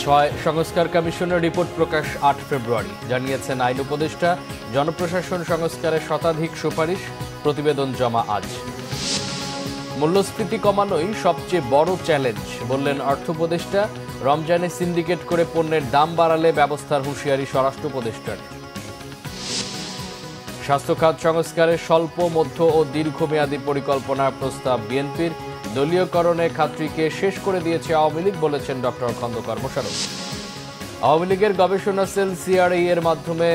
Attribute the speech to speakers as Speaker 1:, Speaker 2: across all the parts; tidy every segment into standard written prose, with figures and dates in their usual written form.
Speaker 1: ছয় সংস্কার কমিশনের রিপোর্ট প্রকাশ ৮ ফেব্রুয়ারি। জানিয়েছেন আইন উপদেষ্টা, জনপ্রশাসন সংস্কারের শতাধিক সুপারিশ, প্রতিবেদন জমা আজ। মূল্যস্ফীতি কমানোই সবচেয়ে বড় চ্যালেঞ্জ বললেন অর্থ উপদেষ্টা। রমজানে সিন্ডিকেট করে পণ্যের দাম বাড়ালে ব্যবস্থার হুঁশিয়ারি স্বরাষ্ট্র উপদেষ্টার। স্বাস্থ্য খাত সংস্কারের স্বল্প, মধ্য ও দীর্ঘমেয়াদী পরিকল্পনার প্রস্তাব বিএনপির। দলীয়করণে খাতটিকে শেষ করে দিয়েছে আওয়ামী লীগ বলেছেন ডক্টর খন্দকার মোশাররফ। আওয়ামী লীগের গবেষণা সেল সিআরএ এর মাধ্যমে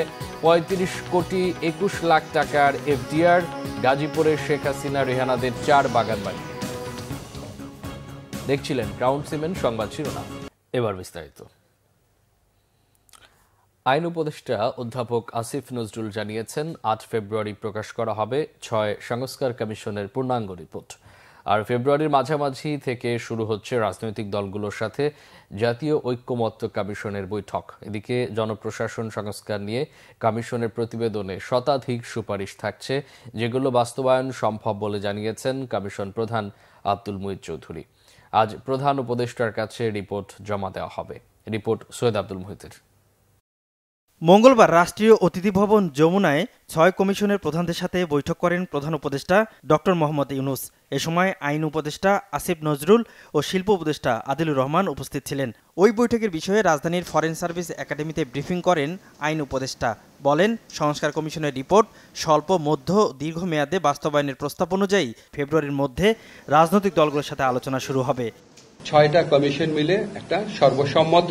Speaker 1: ৩৫ কোটি ২১ লাখ টাকার এফডিআর। গাজীপুরের শেখ হাসিনা রেহানাদের ৪ বাগান বাড়ি। দেখছিলেন ক্রাউন সিমেন্ট সংবাদ শিরোনাম, এবার বিস্তারিত। আইন উপদেষ্টা অধ্যাপক আসিফ নজরুল জানিয়েছেন ৮ ফেব্রুয়ারি প্রকাশ করা হবে ৬ সংস্কার কমিশনের পূর্ণাঙ্গ রিপোর্ট। আর ফেব্রুয়ারির মাঝামাঝি থেকে শুরু হচ্ছে রাজনৈতিক দলগুলোর সাথে জাতীয় ঐক্যমত্য কমিশনের বৈঠক। এদিকে জনপ্রশাসন সংস্কার নিয়ে কমিশনের প্রতিবেদনে শতাধিক সুপারিশ থাকছে, যেগুলো বাস্তবায়ন সম্ভব বলে জানিয়েছেন কমিশন প্রধান আব্দুল মুহিত চৌধুরী। আজ প্রধান উপদেষ্টার কাছে রিপোর্ট জমা দেওয়া হবে। রিপোর্ট সৈয়দ আব্দুল মুহিতের।
Speaker 2: মঙ্গলবার রাষ্ট্রীয় অতিথি ভবন যমুনায় ৬ কমিশনের প্রধানদের সাথে বৈঠক করেন প্রধান উপদেষ্টা ডক্টর মোহাম্মদ ইউনুস। এ সময় আইন উপদেষ্টা আসিফ নজরুল ও শিল্প উপদেষ্টা আদিলুর রহমান উপস্থিত ছিলেন। ওই বৈঠকের বিষয়ে রাজধানীর ফরেন সার্ভিস একাডেমিতে ব্রিফিং করেন আইন উপদেষ্টা। বলেন, সংস্কার কমিশনের রিপোর্ট স্বল্প, মধ্য, দীর্ঘমেয়াদে বাস্তবায়নের প্রস্তাব অনুযায়ী ফেব্রুয়ারির মধ্যে রাজনৈতিক দলগুলোর সাথে আলোচনা শুরু হবে।
Speaker 3: ৬টা কমিশন মিলে একটা সর্বসম্মত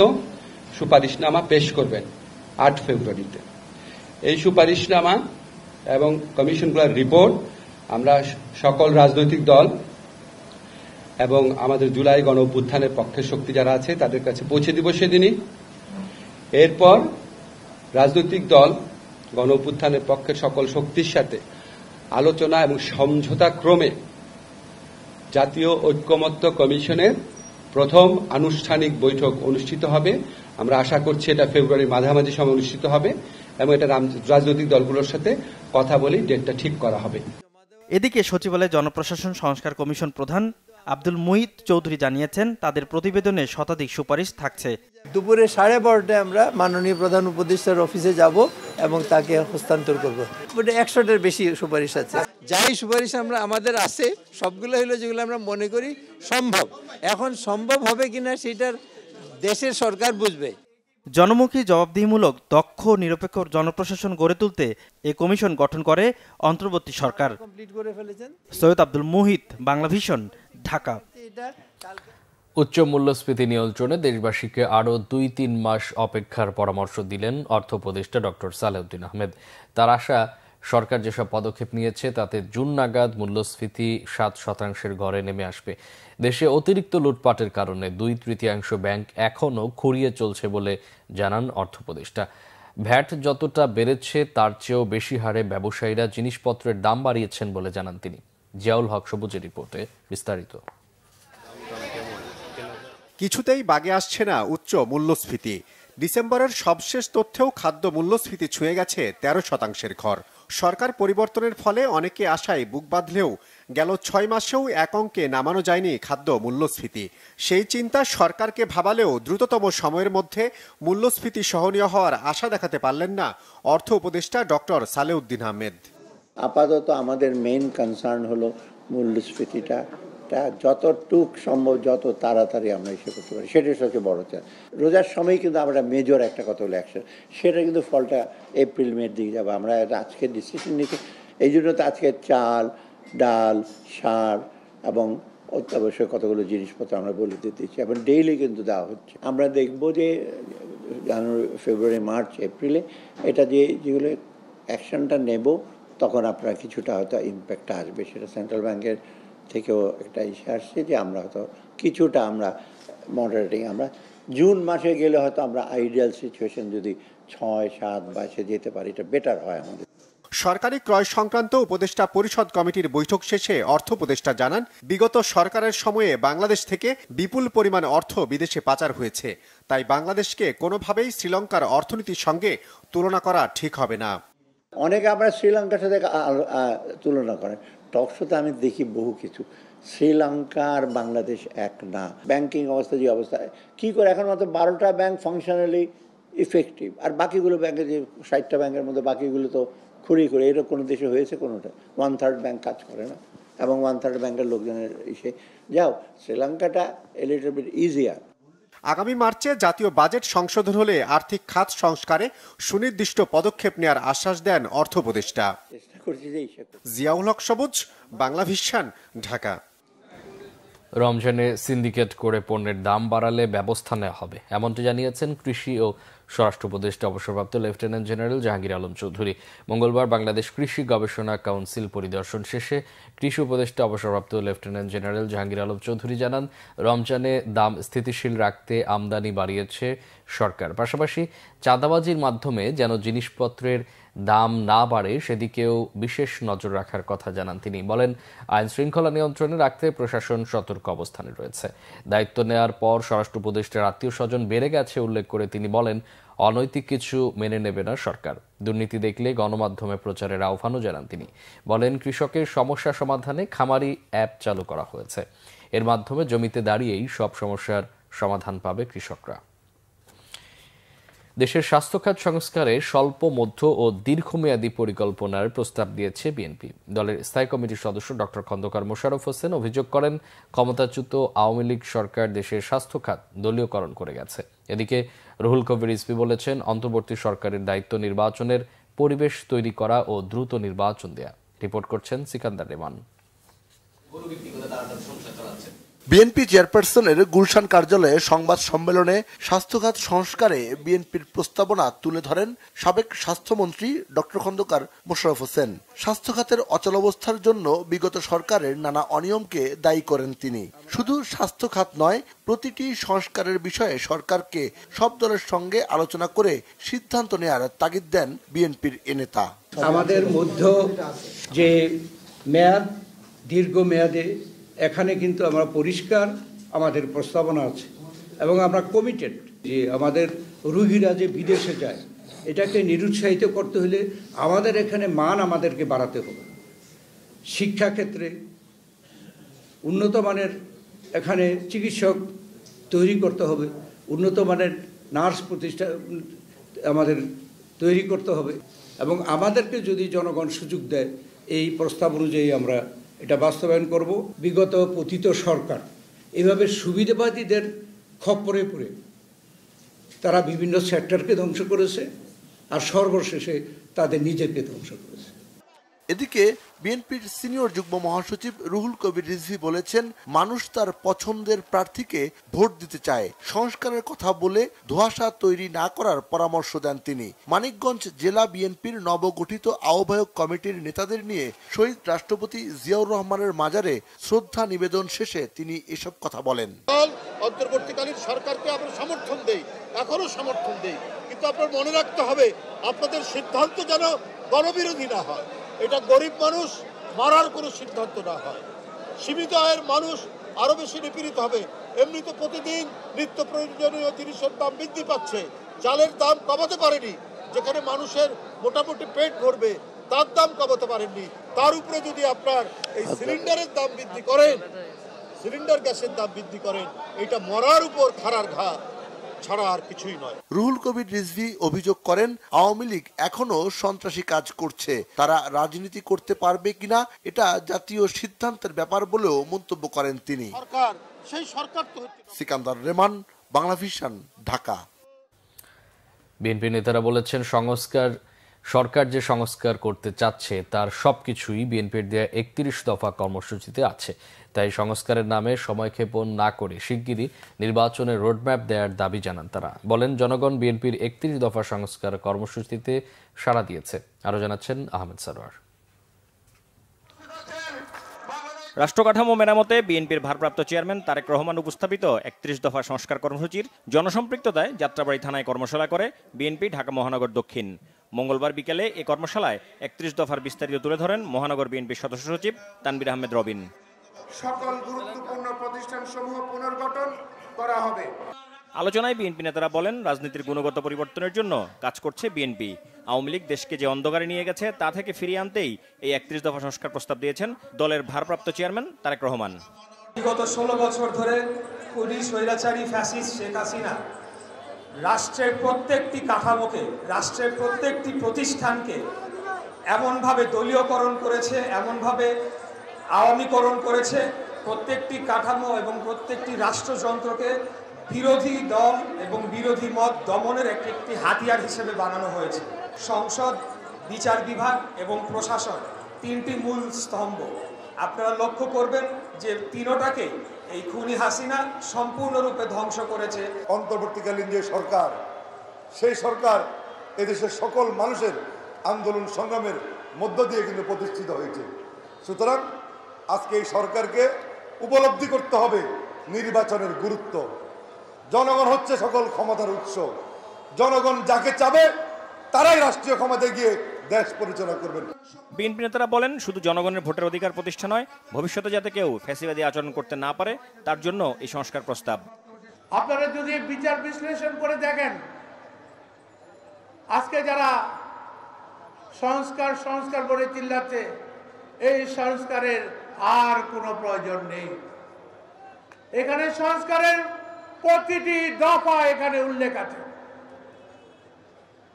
Speaker 3: সুপারিশনামা পেশ করবেন ৮ ফেব্রুয়ারিতে। এই সুপারিশনামা এবং কমিশনগুলোর রিপোর্ট আমরা সকল রাজনৈতিক দল এবং আমাদের জুলাই গণ অভ্যুত্থানের পক্ষের শক্তি যারা আছে তাদের কাছে পৌঁছে দিব সেদিনই। এরপর রাজনৈতিক দল গণ অভ্যুত্থানের পক্ষের সকল শক্তির সাথে আলোচনা এবং সমঝোতা ক্রমে জাতীয় ঐক্যমত্য কমিশনের প্রথম আনুষ্ঠানিক বৈঠক অনুষ্ঠিত হবে। আমরা আশা করছি এটা ফেব্রুয়ারির মাঝামাঝি সময় অনুষ্ঠিত হবে এবং এটা রাজনৈতিক দলগুলোর সাথে কথা বলে ডেটটা ঠিক করা হবে।
Speaker 2: এদিকে সচিবালয়ে জনপ্রশাসন সংস্কার কমিশন প্রধান আব্দুল মুহিত চৌধুরী জানিয়েছেন, তাদের প্রতিবেদনে শতাধিক সুপারিশ থাকছে।
Speaker 4: দুপুরে 12:30টায় আমরা মাননীয় প্রধান উপদেষ্টার অফিসে যাব এবং তাকে হস্তান্তর করব। 100টার বেশি সুপারিশ আছে। যাই সুপারিশ আমাদের আছে সবগুলো হলো যেগুলো আমরা মনে করি সম্ভব। এখন সম্ভব হবে কিনা সেটার দেশের সরকার বুঝবে।
Speaker 2: জনমুখী, জবাবদিহিমূলক, দক্ষ, নিরপেক্ষ জনপ্রশাসন গড়ে তুলতে এ কমিশন গঠন করে অন্তর্বর্তী সরকার। সৈয়দ আব্দুল মুহিত, বাংলাভিশন, ঢাকা।
Speaker 1: উচ্চ মূল্যস্ফীতি নিয়ন্ত্রণে দেশবাসীকে আরও ২-৩ মাস অপেক্ষার পরামর্শ দিলেন অর্থ উপদেষ্টা ডক্টর সালেউদ্দিন আহমেদ। তার আশা, সরকার যেসব পদক্ষেপ নিয়েছে তাতে জুন নাগাদ মূল্যস্ফীতি ৭% ঘরে নেমে আসবে। দেশে অতিরিক্ত লুটপাটের কারণে ২/৩ ব্যাংক এখনও খুঁড়িয়ে চলছে বলে জানান অর্থ উপদেষ্টা। ভ্যাট যতটা বেড়েছে তার চেয়েও বেশি হারে ব্যবসায়ীরা জিনিসপত্রের দাম বাড়িয়েছেন বলে জানান তিনি। জিয়াউল হক সবুজের রিপোর্টে বিস্তারিত।
Speaker 5: কিছুতেই বাগে আসছে না উচ্চ মূল্যস্ফীতি। ডিসেম্বরের সবশেষ তথ্যেও খাদ্য মূল্যস্ফীতি ছুঁয়ে গেছে 13%-এর ঘর। সরকার পরিবর্তনের ফলে অনেকে আশায় বুক বাঁধলেও গেল ৬ মাসেও এক অঙ্কে নামানো যায়নি খাদ্য মূল্যস্ফীতি। সেই চিন্তা সরকারকে ভাবালেও দ্রুততম সময়ের মধ্যে মূল্যস্ফীতি সহনীয় হওয়ার আশা দেখাতে পারলেন না অর্থ উপদেষ্টা ডক্টর সালেউদ্দিন আহমেদ।
Speaker 6: আপাতত আমাদের মেইন কনসার্ন হলো মূল্যস্ফীতিটা যতটুক সম্ভব যত তাড়াতাড়ি আমরা এসে করতে পারি, সেটাই সবচেয়ে বড় চাই। রোজার সময় কিন্তু আমরা মেজর একটা কথা হলো অ্যাকশন, সেটা কিন্তু ফলটা এপ্রিল মের দিকে যাবে। আমরা আজকে ডিসিশন নিচ্ছি, এই জন্য তো আজকে চাল, ডাল, সার এবং অত্যাবশ্যক কতগুলো জিনিসপত্র আমরা বলে দিতেছি এবং ডেইলি কিন্তু দেওয়া হচ্ছে। আমরা দেখব যে জানুয়ারি, ফেব্রুয়ারি, মার্চ, এপ্রিলে এটা দিয়ে যেগুলো অ্যাকশনটা নেব তখন আপনার কিছুটা হয়তো ইম্প্যাক্টটা আসবে। সেটা সেন্ট্রাল ব্যাংকের থেকেও একটা ইস্যু আসছে যে আমরা হয়তো কিছুটা আমরা মডারেটিং, আমরা জুন মাসে গেলে হয়তো আমরা আইডিয়াল সিচুয়েশন যদি 6-7 যেতে পারি, এটা বেটার হয় আমাদের।
Speaker 5: সরকারি ক্রয় সংক্রান্ত উপদেষ্টা পরিষদ কমিটির বৈঠক শেষে অর্থ উপদেষ্টা জানান, বিগত সরকারের সময়ে বাংলাদেশ থেকে বিপুল পরিমাণ অর্থ বিদেশে পাচার হয়েছে। তাই বাংলাদেশকে কোনোভাবেই শ্রীলঙ্কার অর্থনীতির সঙ্গে তুলনা করা ঠিক হবে না।
Speaker 6: অনেকে আমরা শ্রীলঙ্কার সাথে তুলনা করেন, টকশোতে আমি দেখি বহু কিছু শ্রীলঙ্কা আর বাংলাদেশ এক না। ব্যাংকিং অবস্থা যে অবস্থা, কি করে এখন মাত্র 12টা ব্যাংক ফাংশনালি ইফেক্টিভ, আর বাকিগুলো ব্যাংকে যে 60টা ব্যাংকের মধ্যে বাকিগুলো তো খুঁড়ি করে, এটা কোনো দেশে হয়েছে কোনোটা? 1/3 ব্যাংক কাজ করে না, এবং 1/3 ব্যাংকের লোকজনের যাও। শ্রীলঙ্কাটা এ লিটল বিট ইজিয়ার।
Speaker 5: আগামী মার্চে জাতীয় বাজেট সংশোধন হলে আর্থিক খাত সংস্কারে সুনির্দিষ্ট পদক্ষেপ নেওয়ার আশ্বাস দেন অর্থ উপদেষ্টা।
Speaker 6: চেষ্টা করছি যে
Speaker 5: জিয়াউল হক সবুজ, বাংলা ভিশন, ঢাকা।
Speaker 1: রমজানে সিন্ডিকেট করে পণ্যের দাম বাড়ালে ব্যবস্থা নেওয়া হবে, এমনটি জানিয়েছেন কৃষি ও স্বরাষ্ট্র উপদেষ্টা অবসরপ্রাপ্ত লেফটেন্যান্ট জেনারেল জাহাঙ্গীর আলম চৌধুরী। মঙ্গলবার বাংলাদেশ কৃষি গবেষণা কাউন্সিল পরিদর্শন শেষে কৃষি উপদেষ্টা অবসরপ্রাপ্ত লেফটেন্যান্ট জেনারেল জাহাঙ্গীর আলম চৌধুরী জানান, রমজানে দাম স্থিতিশীল রাখতে আমদানি বাড়িয়েছে সরকার, পাশাপাশি চাঁদাবাজির মাধ্যমে যেন জিনিসপত্রের দাম না বাড়ে সেদিকেও বিশেষ নজর রাখার কথা জানান তিনি। বলেন, আইন শৃঙ্খলা নিয়ন্ত্রণে রাখতে প্রশাসন সতর্ক অবস্থানে রয়েছে। দায়িত্ব নেওয়ার পর স্বরাষ্ট্র উপদেষ্টার আত্মীয় স্বজন বেড়ে গেছে উল্লেখ করে তিনি বলেন, অনৈতিক কিছু মেনে নেবে না সরকার। দুর্নীতি দেখলে গণমাধ্যমে প্রচারের আহ্বানও জানান তিনি। বলেন, কৃষকের সমস্যা সমাধানে খামারি অ্যাপ চালু করা হয়েছে, এর মাধ্যমে জমিতে দাঁড়িয়েই সব সমস্যার সমাধান পাবে কৃষকরা। দেশের স্বাস্থ্যখাত সংস্কারে স্বল্প, মধ্য ও দীর্ঘমেয়াদী পরিকল্পনার প্রস্তাব দিয়েছে বিএনপি। দলের স্থায়ী কমিটির সদস্য ডক্টর খন্দকার মোশাররফ হোসেন অভিযোগ করেন, ক্ষমতাচ্যুত আওয়ামী লীগ সরকার দেশের স্বাস্থ্যখাত দলীয়করণ করে গেছে। এদিকে রুহুল কবির রিজভী বলেছেন, অন্তর্বর্তী সরকারের দায়িত্ব নির্বাচনের পরিবেশ তৈরি করা ও দ্রুত নির্বাচন দেয়া। রিপোর্ট করছেন সিকান্দার রেমান।
Speaker 7: বিএনপি চেয়ারপারসনের গুলশান কার্যালয়ে সংবাদ সম্মেলনে স্বাস্থ্যখাত সংস্কারে বিএনপির প্রস্তাবনা তুলে ধরেন সাবেক স্বাস্থ্যমন্ত্রী ডক্টর খন্দকার মোশাররফ হোসেন। স্বাস্থ্যখাতের অচলাবস্থার জন্য বিগত সরকারের নানা অনিয়মকে দায়ী করেন তিনি। শুধু স্বাস্থ্যখাত নয়, প্রতিটি সংস্কারের বিষয়ে সরকারকে সব দলের সঙ্গে আলোচনা করে সিদ্ধান্ত নেয়ার তাগিদ দেন বিএনপির এ নেতা।
Speaker 8: আমাদের মধ্য যে মেয়াদ, দীর্ঘ মেয়াদে এখানে কিন্তু আমরা পরিষ্কার আমাদের প্রস্তাবনা আছে, এবং আমরা কমিটেড যে আমাদের রোগীরা যে বিদেশে যায় এটাকে নিরুৎসাহিত করতে হলে আমাদের এখানে মান আমাদেরকে বাড়াতে হবে। শিক্ষাক্ষেত্রে উন্নত মানের এখানে চিকিৎসক তৈরি করতে হবে, উন্নত মানের নার্স প্রতিষ্ঠান আমাদের তৈরি করতে হবে, এবং আমাদেরকে যদি জনগণ সুযোগ দেয় এই প্রস্তাব অনুযায়ী আমরা এটা বাস্তবায়ন করব। বিগত পতিত সরকার এভাবে সুবিধাবাদীদের খপ্পরে পড়ে তারা বিভিন্ন সেক্টরকে ধ্বংস করেছে, আর সর্বশেষে তাদের নিজেকে ধ্বংস করেছে।
Speaker 7: এদিকে বিএনপির সিনিয়র যুগ্ম মহাসচিব রুহুল কবির রিজভী বলেছেন, মানুষ তার পছন্দের প্রার্থীকে ভোট দিতে চায়। সংস্কারের কথা বলে ধোঁয়াশা তৈরি না করার পরামর্শ দেন তিনি। মানিকগঞ্জ জেলা বিএনপির নবগঠিত আহ্বায়ক কমিটির নেতাদের নিয়ে শহীদ রাষ্ট্রপতি জিয়াউর রহমানের মাজারে শ্রদ্ধা নিবেদন শেষে তিনি এসব কথা বলেন।
Speaker 9: অন্তর্বর্তীকালীন সরকারকে আমরা সমর্থন দেই, এখনো সমর্থন দেই, কিন্তু আপনার মনে রাখতে হবে আপনাদের সিদ্ধান্ত যেন গণবিরোধী না হয়। এটা গরিব মানুষ মারার কোনো সিদ্ধান্ত না হয়। সীমিত আয়ের মানুষ আরো বেশি নিপীড়িত হবে। এমনি তো প্রতিদিন নিত্য প্রয়োজনীয় জিনিসের দাম বৃদ্ধি পাচ্ছে, চালের দাম কমাতে পারেনি, যেখানে মানুষের মোটামুটি পেট ভরবে তার দাম কমাতে পারেননি। তার উপরে যদি আপনার এই সিলিন্ডারের দাম বৃদ্ধি করেন, সিলিন্ডার গ্যাসের দাম বৃদ্ধি করেন, এটা মরার উপর খাড়ার ঘা ছাড়া আর কিছুই নয়।
Speaker 7: রুহুল কবির রিজভী অভিযোগ করেন, আওয়ামী লীগ এখনো সন্ত্রাসী কাজ করছে, তারা রাজনীতি করতে পারবে কিনা এটা জাতীয় সিদ্ধান্তের ব্যাপার বলেও মন্তব্য করেন তিনি। সিকান্দার রেমান, বাংলা ভিশন, ঢাকা।
Speaker 1: বিএনপি নেতারা বলেছেন, সরকার যে সংস্কার করতে চাচ্ছে তার সবকিছুই বিএনপির দেয়া 31 দফা কর্মসূচিতে আছে। তাই সংস্কারের নামে সময়ক্ষেপণ না করে শিগগিরই নির্বাচনের রোডম্যাপ দেওয়ার দাবি জানান তারা। বলেন, জনগণ বিএনপির 31 দফা সংস্কার কর্মসূচিতে সাড়া দিয়েছে। আরও জানাচ্ছেন আহমেদ সারোয়ার।
Speaker 2: রাষ্ট্রকাঠামো মেরামতে বিএনপির ভারপ্রাপ্ত চেয়ারম্যান তারেক রহমান উপস্থাপিত 31 দফা সংস্কার কর্মসূচির জনসম্পৃক্ততায় যাত্রাবাড়ি থানায় কর্মশালা করে বিএনপি ঢাকা মহানগর দক্ষিণ। মঙ্গলবার বিকেলে এ কর্মশালায় 31 দফার বিস্তারিত তুলে ধরেন মহানগর বিএনপির সদস্য সচিব তানভীর আহমেদ রবিন।
Speaker 10: সকল গুরুত্বপূর্ণ প্রতিষ্ঠানসমূহ পুনর্গঠন করা হবে।
Speaker 2: আলোচনায় বিএনপি নেতারা বলেন, রাজনীতির গুণগত পরিবর্তনের জন্য কাজ করছে বিএনপি। আওয়ামী লীগ দেশকে যে অন্ধকারে নিয়ে গেছে তা থেকে ফিরিয়ে আনতেই এই ৩১ দফা সংস্কার প্রস্তাব দিয়েছেন দলের ভারপ্রাপ্ত চেয়ারম্যান তারেক রহমান।
Speaker 10: বিগত ১৬ বছর ধরে খুনি স্বৈরাচারী ফ্যাসিস্ট শেখ হাসিনা রাষ্ট্রের প্রত্যেকটি কাঠামোকে, রাষ্ট্রের প্রত্যেকটি প্রতিষ্ঠানকে এমনভাবে দলীয়করণ করেছে, এমনভাবে আওয়ামীকরণ করেছে, প্রত্যেকটি কাঠামো এবং প্রত্যেকটি রাষ্ট্রযন্ত্রকে বিরোধী দল এবং বিরোধী মত দমনের একটি হাতিয়ার হিসেবে বানানো হয়েছে। সংসদ, বিচার বিভাগ এবং প্রশাসন তিনটি মূল স্তম্ভ। আপনারা লক্ষ্য করবেন যে তিনোটাকে এই খুনি হাসিনা সম্পূর্ণরূপে ধ্বংস করেছে।
Speaker 9: অন্তর্বর্তীকালীন যে সরকার, সেই সরকার এদেশের সকল মানুষের আন্দোলন সংগ্রামের মধ্য দিয়ে কিন্তু প্রতিষ্ঠিত হয়েছে। সুতরাং আজকে এই সরকারকে উপলব্ধি করতে হবে নির্বাচনের গুরুত্ব। জনগণ হচ্ছে সকল ক্ষমতার উৎস। জনগণ যাকে চাবে তারাই রাষ্ট্রীয় ক্ষমতায় গিয়ে দেশ পরিচালনা করবেন।
Speaker 2: বিএনপি নেতারা বলেন, শুধু জনগণের ভোটের অধিকার প্রতিষ্ঠা নয়, ভবিষ্যতে যাতে কেউ ফ্যাসিবাদী আচরণ করতে না পারে তার জন্য এই সংস্কার প্রস্তাব।
Speaker 11: আপনারা যদি বিচার বিশ্লেষণ করে দেখেন, আজকে যারা সংস্কার সংস্কার বলে চিল্লাচ্ছে, এই সংস্কারের আর কোনো প্রয়োজন নেই। এখানে সংস্কারের প্রতিটি দফা এখানে উল্লেখ আছে।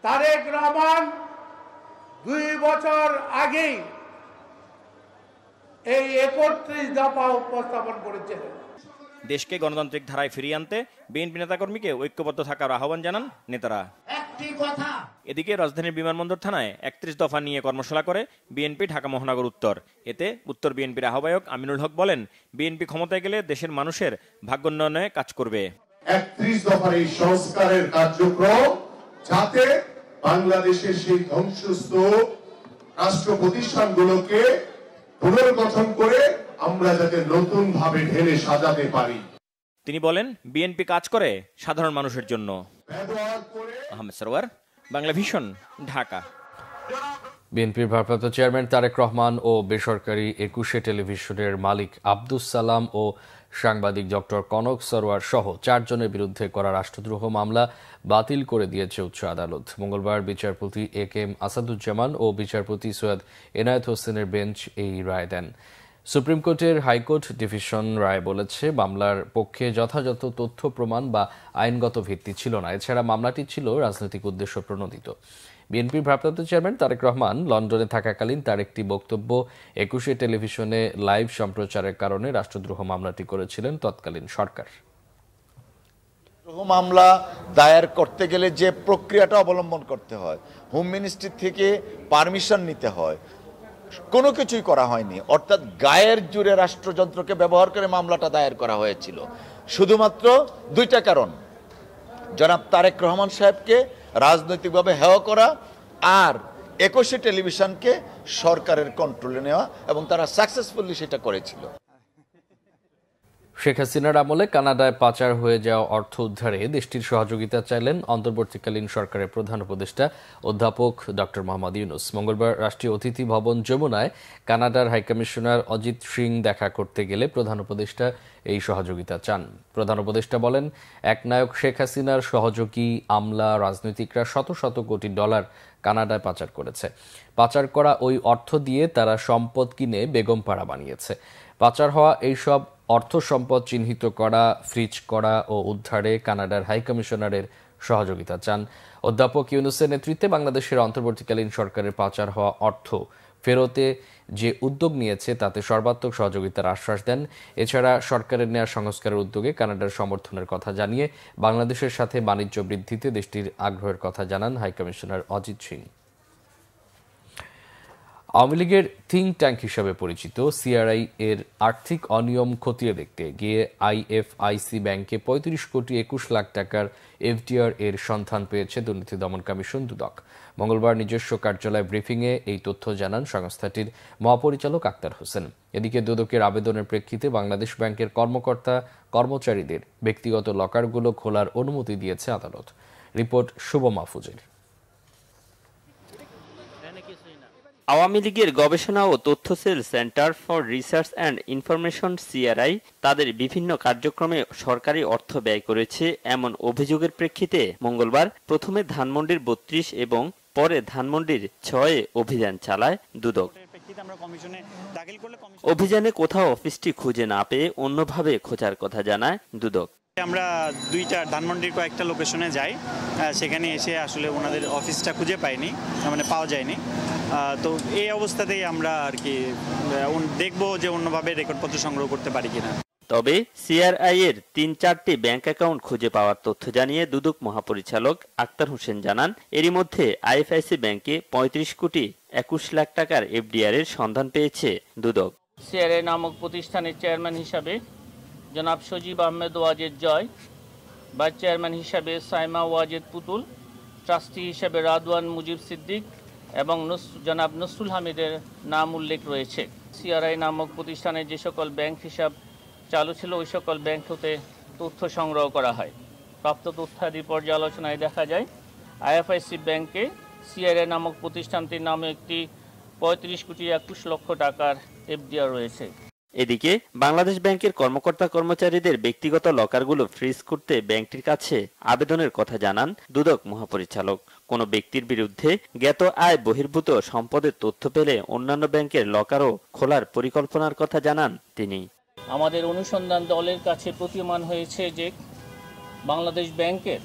Speaker 11: তারেক রহমান 2 বছর আগেই এই 31 দফা উপস্থাপন করেছিলেন।
Speaker 2: দেশকে গণতান্ত্রিক ধারায় ফিরিয়ে আনতে বিএনপি নেতাকর্মীকে ঐক্যবদ্ধ থাকার আহ্বান জানান নেতারা। এদিকে রাজধানীর বিমানবন্দর থানায় 31 দফা নিয়ে কর্মশালা করে বিএনপি ঢাকা মহানগর উত্তর। এতে উত্তর বিএনপির আহ্বায়ক আমিনুল হক বলেন, বিএনপি ক্ষমতায় গেলে দেশের মানুষের ভাগ্যোন্নয়নে কাজ করবে।
Speaker 12: 31 দফার এই সংস্কারের কার্যক্রম যাতে বাংলাদেশের সেই ধ্বংসস্তূপ রাষ্ট্র প্রতিষ্ঠানগুলোকে পুনর্গঠন করে আমরা যাতে নতুন ভাবে ঢেলে সাজাতে পারি।
Speaker 2: তিনি বলেন, বিএনপি কাজ করে সাধারণ মানুষের জন্য। আহমেদ সরওয়ার, বাংলা ভিশন, ঢাকা।
Speaker 1: বিএনপির ভারপ্রাপ্ত চেয়ারম্যান তারেক রহমান ও বেসরকারি 21 টেলিভিশনের মালিক আব্দুস সালাম ও সাংবাদিক ডক্টর কনক সরওয়ার সহ 4 জনের বিরুদ্ধে করা রাষ্ট্রদ্রোহ মামলা বাতিল করে দিয়েছে উচ্চ আদালত। মঙ্গলবার বিচারপতি AK-M আসাদুজ্জামান ও বিচারপতি সৈয়দ এনায়েত হোসেনের বেঞ্চ এই রায় দেন। সুপ্রিম কোর্টের হাইকোর্ট ডিভিশন রায় বলেছে, মামলার পক্ষে যথাযথ তথ্য প্রমাণ বা আইনগত ভিত্তি ছিল না। এছাড়া মামলাটি ছিল রাজনৈতিক উদ্দেশ্য প্রণোদিত। বিএনপির ভারপ্রাপ্ত চেয়ারম্যান তারেক রহমান লন্ডনে থাকাকালীন তার একটি বক্তব্য 21 টেলিভিশনে লাইভ সম্প্রচারের কারণে রাষ্ট্রদ্রোহ মামলাটি করেছিলেন তৎকালীন সরকার।
Speaker 13: মামলা দায়ের করতে গেলে যে প্রক্রিয়াটা অবলম্বন করতে হয়, হোম মিনিস্ট্রি থেকে পারমিশন নিতে হয়, কোনো কিছুই করা হয়নি। অর্থাৎ গায়ের জোরে রাষ্ট্রযন্ত্রকে ব্যবহার করে মামলাটা দায়ের করা হয়েছিল। শুধুমাত্র 2টা কারণ, জনাব তারেক রহমান সাহেবকে রাজনৈতিকভাবে হেয় করা আর 21 টেলিভিশনকে সরকারের কন্ট্রোলে নেওয়া, এবং তারা সাকসেসফুলি সেটা করেছিল।
Speaker 1: শেখ হাসিনার আমলে কানাডায় পাচার হয়ে যাওয়া অর্থ উদ্ধারে দেশটির সহযোগিতা চাইলেন অন্তর্বর্তীকালীন সরকারের প্রধান উপদেষ্টা অধ্যাপক ডক্টর মোহাম্মদ ইউনুস। মঙ্গলবার রাষ্ট্রীয় অতিথি ভবন যমুনায় কানাডার হাইকমিশনার অজিত সিং দেখা করতে গেলে প্রধান উপদেষ্টা এই সহযোগিতা চান। প্রধান উপদেষ্টা বলেন, একনায়ক শেখ হাসিনার সহযোগী আমলা রাজনীতিকরা শত শত কোটি ডলার কানাডায় পাচার করেছে। পাচার করা ওই অর্থ দিয়ে তারা সম্পদ কিনে বেগমপাড়া বানিয়েছে। পাচার হওয়া এইসব অর্থ সম্পদ চিহ্নিত করা, ফ্রিজ করা ও উদ্ধারে কানাডার হাইকমিশনারের সহযোগিতা চান। অধ্যাপক ইউনুসের নেতৃত্বে বাংলাদেশের অন্তর্বর্তীকালীন সরকারের পাচার হওয়া অর্থ ফেরতে যে উদ্যোগ নিয়েছে তাতে সর্বাত্মক সহযোগিতার আশ্বাস দেন। এছাড়া সরকারের নেওয়া সংস্কারের উদ্যোগে কানাডার সমর্থনের কথা জানিয়ে বাংলাদেশের সাথে বাণিজ্য বৃদ্ধিতে দেশটির আগ্রহের কথা জানান হাইকমিশনার অজিত সিং। আওয়ামী লীগের থিঙ্ক ট্যাঙ্ক হিসাবে পরিচিত সিআরআই এর আর্থিক অনিয়ম খতিয়ে দেখতে গিয়ে IFIC ব্যাংকে 35 কোটি 21 লাখ টাকার FDR এর সন্ধান পেয়েছে দুর্নীতি দমন কমিশন দুদক। মঙ্গলবার নিজস্ব কার্যালয় ব্রিফিংয়ে এই তথ্য জানান সংস্থাটির মহাপরিচালক আক্তার হোসেন। এদিকে দুদকের আবেদনের প্রেক্ষিতে বাংলাদেশ ব্যাংকের কর্মকর্তা কর্মচারীদের ব্যক্তিগত লকারগুলো খোলার অনুমতি দিয়েছে আদালত। রিপোর্ট শুভ মাহফুজের।
Speaker 14: আওয়ামী লীগের গবেষণা ও তথ্য cell centre for research and information CRI তাদের বিভিন্ন কার্যক্রমে সরকারি অর্থ ব্যয় করেছে এমন অভিযোগের প্রেক্ষিতে মঙ্গলবার প্রথমে ধানমন্ডির ৩২ এবং পরে ধানমন্ডির ৬ অভিযান চালায় দুদক। অভিযানে কোথাও অফিসটি খুঁজে না পেয়ে অন্যভাবে খোঁজার কথা জানায় দুদক।
Speaker 15: আমরা ধানমন্ডির কয়েকটা লোকেশনে যাই, সেখানে এসে আসলে ওনাদের অফিসটা খুঁজে পাইনি, মানে পাওয়া যায়নি। তো এই অবস্থাতেই আমরা আর কি দেখব যে অন্যভাবে রেকর্ডপত্র সংগ্রহ করতে পারি কিনা।
Speaker 14: তবে সিআরআই এর ৩-৪টি ব্যাংক অ্যাকাউন্ট খুঁজে পাওয়ার তথ্য জানিয়ে দুদক মহাপরিচালক আক্তার হোসেন জানান, এরই মধ্যে আইএফআইসি ব্যাংকে ৩৫ কোটি ২১ লাখ টাকার এফডিআর এর সন্ধান পেয়েছে দুদক।
Speaker 16: সিআরআই নামক প্রতিষ্ঠানের চেয়ারম্যান হিসাবে জনাব সজীব আহমেদ ওয়াজেদ জয়, ভাইস চেয়ারম্যান হিসাবে সাইমা ওয়াজেদ পুতুল, ট্রাস্টি হিসাবে রাদওয়ান মুজিব সিদ্দিক এবং জনাব নসরুল হামিদের নাম উল্লেখ রয়েছে। সিআরআই নামক প্রতিষ্ঠানের যে সকল ব্যাংক হিসাব চালু ছিল ওই সকল ব্যাংক হতে তথ্য সংগ্রহ করা হয়। প্রাপ্ত তথ্যাদি পর্যালোচনায় দেখা যায় আইএফআইসি ব্যাংকে সিআরআই নামক প্রতিষ্ঠানটির নামে একটি ৩৫ কোটি ২১ লক্ষ টাকার এফডিআর রয়েছে।
Speaker 14: এদিকে বাংলাদেশ ব্যাংকের কর্মকর্তা কর্মচারীদের ব্যক্তিগত লকারগুলো ফ্রিজ করতে ব্যাংকটির কাছে আবেদনের কথা জানান দুদক মহাপরিচালক। কোনো ব্যক্তির বিরুদ্ধে জ্ঞাত আয় বহির্ভূত সম্পদের তথ্য পেলে অন্যান্য ব্যাংকের লকারও খোলার পরিকল্পনার কথা জানান তিনি।
Speaker 16: আমাদের অনুসন্ধান দলের কাছে প্রতীয়মান হয়েছে যে বাংলাদেশ ব্যাংকের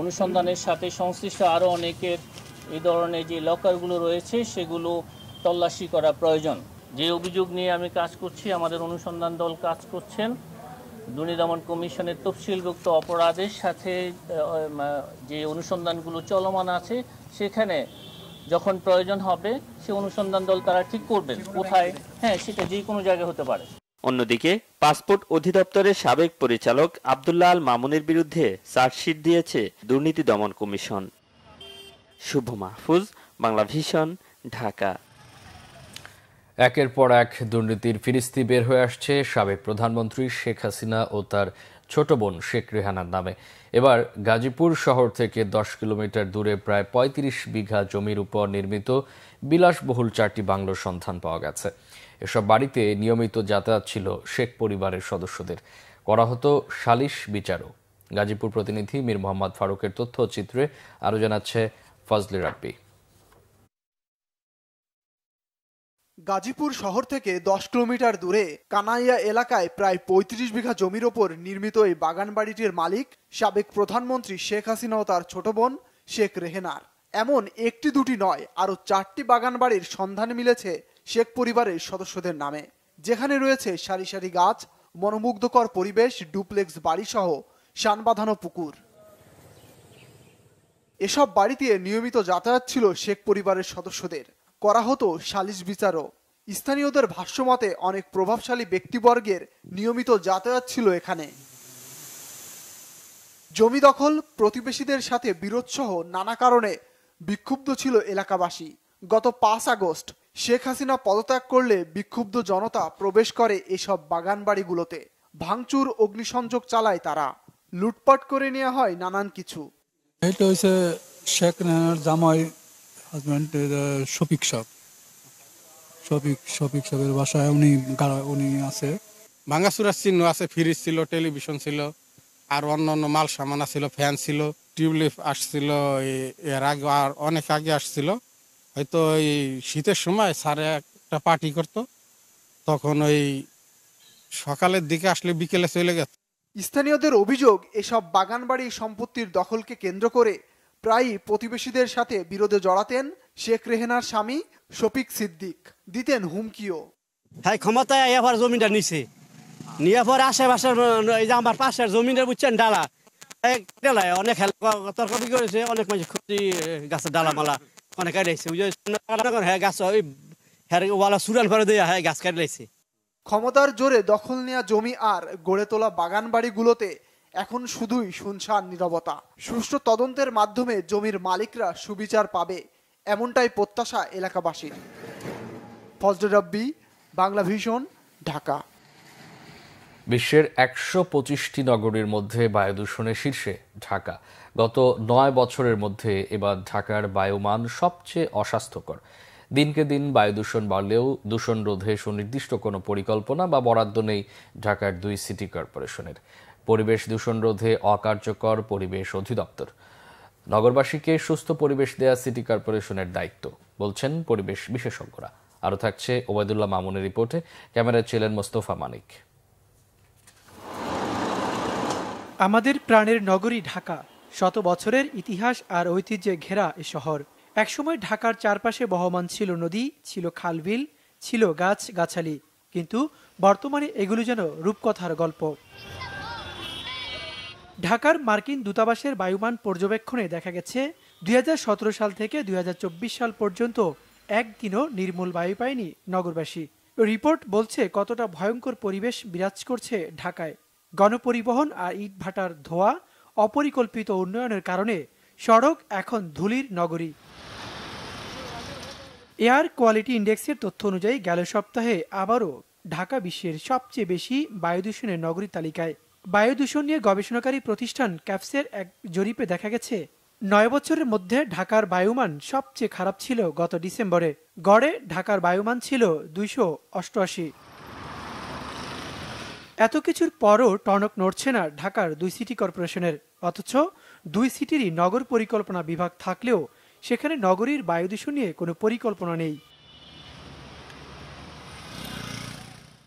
Speaker 16: অনুসন্ধানের সাথে সংশ্লিষ্ট আরও অনেকের এই ধরনের যে লকারগুলো রয়েছে সেগুলো তল্লাশি করা প্রয়োজন। যে অভিযোগ নিয়ে আমি কাজ করছি, আমাদের অনুসন্ধান দল কাজ করছেন দুর্নীতি দমন কমিশনের তফসিলভুক্ত অপরাধের সাথে যে অনুসন্ধানগুলো চলমান আছে সেখানে যখন প্রয়োজন হবে সে অনুসন্ধান দল তারা ঠিক করবেন কোথায়, সেটা যে কোনো জায়গায় হতে পারে।
Speaker 14: অন্যদিকে পাসপোর্ট অধিদপ্তরের সাবেক পরিচালক আব্দুল্লাহ আল মামুনের বিরুদ্ধে চার্জশিট দিয়েছে দুর্নীতি দমন কমিশন। শুভ মাহফুজ, বাংলা ভিশন, ঢাকা।
Speaker 1: একের পর এক দুর্নীতির ফিরিস্তি বের হয়ে আসছে সাবেক প্রধানমন্ত্রী শেখ হাসিনা ও তার ছোট বোন শেখ রেহানার নামে। এবার গাজীপুর শহর থেকে ১০ কিলোমিটার দূরে প্রায় ৩৫ বিঘা জমির উপর নির্মিত বিলাসবহুল ৪টি বাংলোর সন্ধান পাওয়া গেছে। এসব বাড়িতে নিয়মিত যাতায়াত ছিল শেখ পরিবারের সদস্যদের, করা হতো সালিশ বিচারও। গাজীপুর প্রতিনিধি মীর মোহাম্মদ ফারুকের তথ্যচিত্রে আরও জানাচ্ছে ফজলে রাব্বি।
Speaker 17: গাজীপুর শহর থেকে ১০ কিলোমিটার দূরে কানাইয়া এলাকায় প্রায় ৩৫ বিঘা জমির ওপর নির্মিত এই বাগান বাড়িটির মালিক সাবেক প্রধানমন্ত্রী শেখ হাসিনা ও তার ছোট বোন শেখ রেহেনার। এমন একটি দুটি নয়, আরও ৪টি বাগান বাড়ির সন্ধান মিলেছে শেখ পরিবারের সদস্যদের নামে, যেখানে রয়েছে সারি সারি গাছ, মনোমুগ্ধকর পরিবেশ, ডুপ্লেক্স বাড়ি সহ শান বাঁধানো পুকুর। এসব বাড়িতে নিয়মিত যাতায়াত ছিল শেখ পরিবারের সদস্যদের, করা হতো সালিশ বিচারও। স্থানীয়দের ভাষ্যমতে অনেক প্রভাবশালী ব্যক্তিবর্গের নিয়মিত যাতায়াত ছিল এখানে। জমি দখল, প্রতিবেশীদের সাথে বিরোধ সহ নানা কারণে বিক্ষুব্ধ ছিল এলাকাবাসী। গত ৫ আগস্ট শেখ হাসিনা পদত্যাগ করলে বিক্ষুব্ধ জনতা প্রবেশ করে এসব বাগান বাড়িগুলোতে। ভাঙচুর, অগ্নিসংযোগ চালায় তারা, লুটপাট করে নেওয়া হয় নানান কিছু।
Speaker 18: এটা হচ্ছে শেখ রেহানার জামাই হাজব্যান্ডের শফিক সাহেবের বাসায় উনি আছে।
Speaker 19: ভাঙাচুরার চিহ্ন আছে, ফ্রিজ ছিল, টেলিভিশন ছিল, আর অন্য মাল সামান ছিল, ফ্যান ছিল, টিউবলিপ আসছিল এর আগে, আর অনেক আগে আসছিল। হয়তো এই শীতের সময় স্যারে একটা পার্টি করতো, তখন ওই সকালের দিকে আসলে বিকেলে চলে গেছে।
Speaker 17: স্থানীয়দের অভিযোগ, এসব বাগান বাড়ি সম্পত্তির দখলকে কেন্দ্র করে প্রায়ই প্রতিবেশীদের সাথে বিরোধে জড়াতেন শেখ রেহানার স্বামী শফিক সিদ্দিক, দিতেন হুমকিও।
Speaker 20: হ্যাঁ, ক্ষমতায় এবার জমিটা নিছে, নিয়ে পরে আশেপাশের এই যে আমার পাশের জমিটা বুঝছেন ডালা অনেক তর্কি করেছে, অনেক মানুষ ক্ষতি গাছের ডালা মালা অনেক কাটাইছে, হ্যাঁ গাছ ওয়ালা সুরান করে দিয়ে হ্যাঁ গাছ কাটাইছে।
Speaker 17: ক্ষমতার জোরে দখল নেওয়া জমি আর গড়ে তোলা বাগান বাড়িগুলোতে এখন শুধুই শুনশান নীরবতা। সুষ্ঠু তদন্তের মাধ্যমে জমির মালিকরা সুবিচার পাবে, এমনটাই প্রত্যাশা এলাকাবাসীর। ফজলে রাব্বি, বাংলা ভিশন, ঢাকা।
Speaker 1: বিশ্বের ১২৫টি নগরীর মধ্যে বায়ু দূষণের শীর্ষে ঢাকা। গত ৯ বছরের মধ্যে এবার ঢাকার বায়ুমান সবচেয়ে অস্বাস্থ্যকর। দিনকে দিন বায়ু দূষণ বাড়লেও দূষণ রোধে সুনির্দিষ্ট কোনো পরিকল্পনা বা বরাদ্দ নেই ঢাকার ২ সিটি কর্পোরেশনের। পরিবেশ দূষণ রোধে অকার্যকর পরিবেশ অধিদপ্তর। নগরবাসীকে সুস্থ পরিবেশ দেয়া সিটি কর্পোরেশনের দায়িত্ব, বলছেন পরিবেশ বিশেষজ্ঞরা। আরও থাকছে ওবায়দুল্লাহ মামুনের রিপোর্টে। ক্যামেরায় ছিলেন মোস্তফা মানিক।
Speaker 21: আমাদের প্রাণের নগরী ঢাকা, শত বছরের ইতিহাস আর ঐতিহ্যে ঘেরা এ শহর। একসময় ঢাকার চারপাশে বহমান ছিল নদী, ছিল খালবিল, ছিল গাছ গাছালি, কিন্তু বর্তমানে এগুলো যেন রূপকথার গল্প। ঢাকার মার্কিন দূতাবাসের বায়ুমান পর্যবেক্ষণে দেখা গেছে ২০১৭ সাল থেকে ২০২৪ সাল পর্যন্ত একদিনও নির্মূল বায়ু পায়নি নগরবাসী। রিপোর্ট বলছে কতটা ভয়ঙ্কর পরিবেশ বিরাজ করছে ঢাকায়। গণপরিবহন আর ইটভাটার ধোঁয়া, অপরিকল্পিত উন্নয়নের কারণে সড়ক এখন ধুলির নগরী। এয়ার কোয়ালিটি ইন্ডেক্সের তথ্য অনুযায়ী গেল সপ্তাহে আবারও ঢাকা বিশ্বের সবচেয়ে বেশি বায়ু দূষণের নগরীর তালিকায়। বায়ু দূষণ নিয়ে গবেষণাকারী প্রতিষ্ঠান ক্যাপসের এক জরিপে দেখা গেছে ৯ বছরের মধ্যে ঢাকার বায়ুমান সবচেয়ে খারাপ ছিল গত ডিসেম্বরে। গড়ে ঢাকার বায়ুমান ছিল ২৮৮। এত কিছুর পরও টনক নড়ছে না ঢাকার ২ সিটি কর্পোরেশনের। অথচ ২ সিটিরই নগর পরিকল্পনা বিভাগ থাকলেও সেখানে নগরীর বায়ু দূষণ নিয়ে কোনো পরিকল্পনা নেই।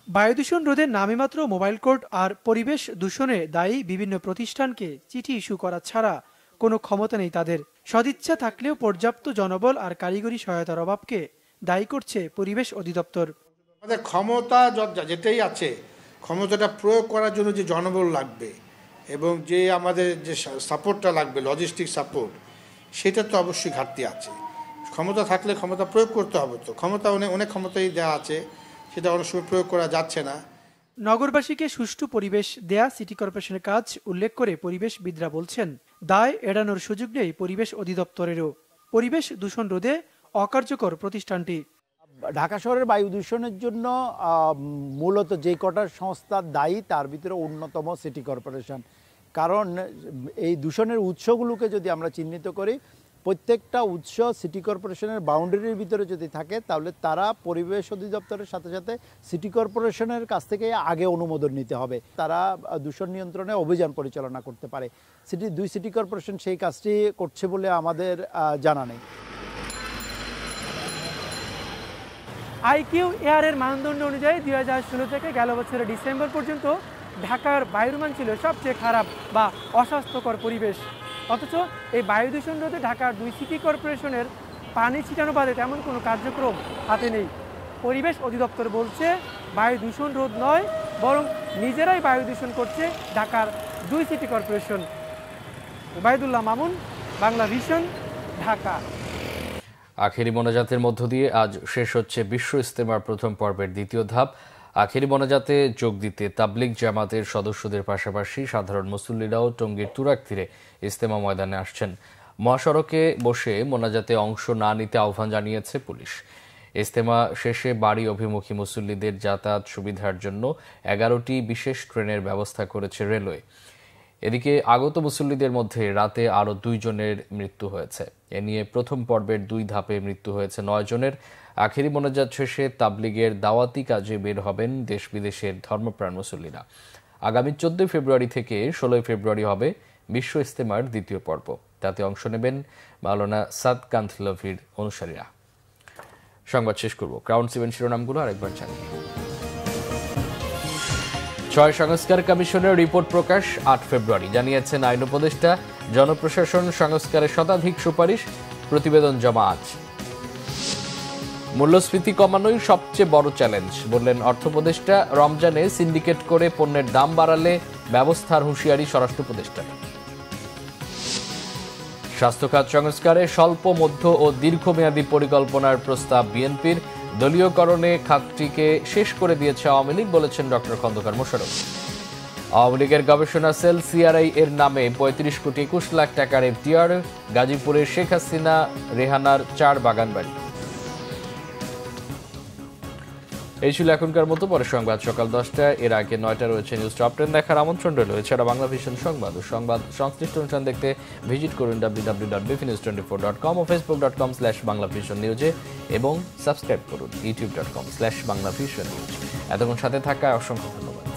Speaker 21: বায়ু দূষণ রোধে নামেমাত্র মোবাইল কোর্ট আর পরিবেশ দূষণে দায়ী বিভিন্ন প্রতিষ্ঠানকে চিঠি ইস্যু করা ছাড়া কোনো ক্ষমতা নেই তাদের। সদিচ্ছা থাকলেও পর্যাপ্ত জনবল আর কারিগরি সহায়তার অভাবকে দায়ী করছে পরিবেশ অধিদপ্তর।
Speaker 11: আমাদের ক্ষমতা যেটাই আছে, ক্ষমতাটা প্রয়োগ করার জন্য যে জনবল লাগবে এবং যে আমাদের যে সাপোর্টটা লাগবে, লজিস্টিক সাপোর্ট, সেটা তো অবশ্যই ঘাটতি আছে। ক্ষমতা থাকলে ক্ষমতা প্রয়োগ করতে হবে। তো ক্ষমতা অনেক ক্ষমতাই দেওয়া আছে, সেটা অনেক সময় প্রয়োগ করা যাচ্ছে না।
Speaker 21: নগরবাসীকে সুষ্ঠু পরিবেশ দেয়া সিটি কর্পোরেশনের কাজ উল্লেখ করে পরিবেশবিদরা বলছেন, দায় এড়ানোর সুযোগ নেই পরিবেশ অধিদপ্তরেরও। পরিবেশ দূষণ রোধে অকার্যকর প্রতিষ্ঠানটি।
Speaker 22: ঢাকা শহরের বায়ু দূষণের জন্য মূলত যে কটা সংস্থা দায়ী তার ভিতরে অন্যতম সিটি কর্পোরেশন। কারণ এই দূষণের উৎসগুলোকে যদি আমরা চিহ্নিত করি, প্রত্যেকটা উৎস সিটি কর্পোরেশনের বাউন্ডারির ভিতরে যদি থাকে, তাহলে তারা পরিবেশ অধিদপ্তরের সাথে সাথে সিটি কর্পোরেশনের কাছ থেকে আগে অনুমোদন নিতে হবে। তারা দূষণ নিয়ন্ত্রণে অভিযান পরিচালনা করতে পারে। ২ সিটি কর্পোরেশন সেই কাজটি করছে বলে আমাদের জানা নেই।
Speaker 21: আইকিউ এয়ারের মানদণ্ড অনুযায়ী ২০১৬ থেকে গেল বছরের ডিসেম্বর পর্যন্ত ঢাকার বায়ুর মান ছিল সবচেয়ে খারাপ বা অস্বাস্থ্যকর পরিবেশ। অথচ এই বায়ু দূষণ রোধে ঢাকার ২ সিটি কর্পোরেশনের পানি ছিটানো বাদে তেমন কোনো কার্যক্রম হাতে নেই। পরিবেশ অধিদপ্তর বলছে বায়ু দূষণ রোধ নয়, বরং নিজেরাই বায়ু দূষণ করছে ঢাকার ২ city corporation. Obaidullah Mamun, Bangla vision, Dhaka.
Speaker 1: আখেরি মোনাজাতের মধ্য দিয়ে আজ শেষ হচ্ছে বিশ্ব ইজতেমার প্রথম পর্বের দ্বিতীয় ধাপ। আখেরি মোনাজাতে যোগ দিতে তাবলিগ জামাতের সদস্যদের পাশাপাশি সাধারণ মুসল্লিরাও টঙ্গীর তুরাগ তীরে ইজতেমা ময়দানে আসছেন। মহাসড়কে বসে মোনাজাতে অংশ না নিতে আহ্বান জানিয়েছে পুলিশ। ইজতেমা শেষে বাড়ি অভিমুখী মুসল্লিদের যাতায়াত সুবিধার জন্য ১১টি বিশেষ ট্রেনের ব্যবস্থা করেছে রেলওয়ে। এদিকে আগত মুসল্লিদের মধ্যে রাতে আরও ২ জনের মৃত্যু হয়েছে। এ নিয়ে প্রথম পর্বের ২ ধাপে মৃত্যু হয়েছে ৯ জনের। আখেরি মোনাজাত শেষে তাবলিগের দাওয়াতি কাজে বের হবেন দেশ বিদেশের ধর্মপ্রাণ মুসল্লিরা। আগামী ১৪ ফেব্রুয়ারি থেকে ১৬ ফেব্রুয়ারি হবে বিশ্ব ইজতেমার দ্বিতীয় পর্ব। তাতে অংশ নেবেন মাওলানা সাদ কান্থলভির অনুসারীরা। সংবাদ শেষ করব, ক্রাউন 7 শিরোনামগুলো আরেকবার জানিয়ে। ৬ সংস্কার কমিশনের রিপোর্ট প্রকাশ ৮ ফেব্রুয়ারি, জানিয়েছেন আইন উপদেষ্টা। জনপ্রশাসন সংস্কারের শতাধিক সুপারিশ, প্রতিবেদন জমা আজ। মূল্যস্ফীতি কমানোই সবচেয়ে বড় চ্যালেঞ্জ, বললেন অর্থ উপদেষ্টা। রমজানে সিন্ডিকেট করে পণ্যের দাম বাড়ালে ব্যবস্থার হুঁশিয়ারি স্বরাষ্ট্র উপদেষ্টা। স্বাস্থ্য খাত সংস্কারে স্বল্প, মধ্য ও দীর্ঘমেয়াদী পরিকল্পনার প্রস্তাব বিএনপির। দলীয়করণে খাতটিকে শেষ করে দিয়েছে আওয়ামী লীগ, বলেছেন ডক্টর খন্দকার মোশাররফ। আওয়ামী লীগের গবেষণা সেল সিআরআই এর নামে ৩৫ কোটি ২১ লাখ টাকার এফডিআর। গাজীপুরের শেখ হাসিনা রেহানার ৪ বাগানবাড়ি। এই ছিল এখনকার মতো। পরে সংবাদ সকাল 10টায়, এর আগে 9টা রয়েছে নিউজ টপ 10 দেখার আমন্ত্রণ রইল। এছাড়া বাংলা ভিশন সংবাদ ও সংবাদ সংশ্লিষ্ট অনুষ্ঠান দেখতে ভিজিট করুন www.bfnews24.com ও facebook.com/banglavisionnews এবং সাবস্ক্রাইব করুন youtube.com/banglavisionnews। এতক্ষণ সাথে থাকায় অসংখ্য ধন্যবাদ।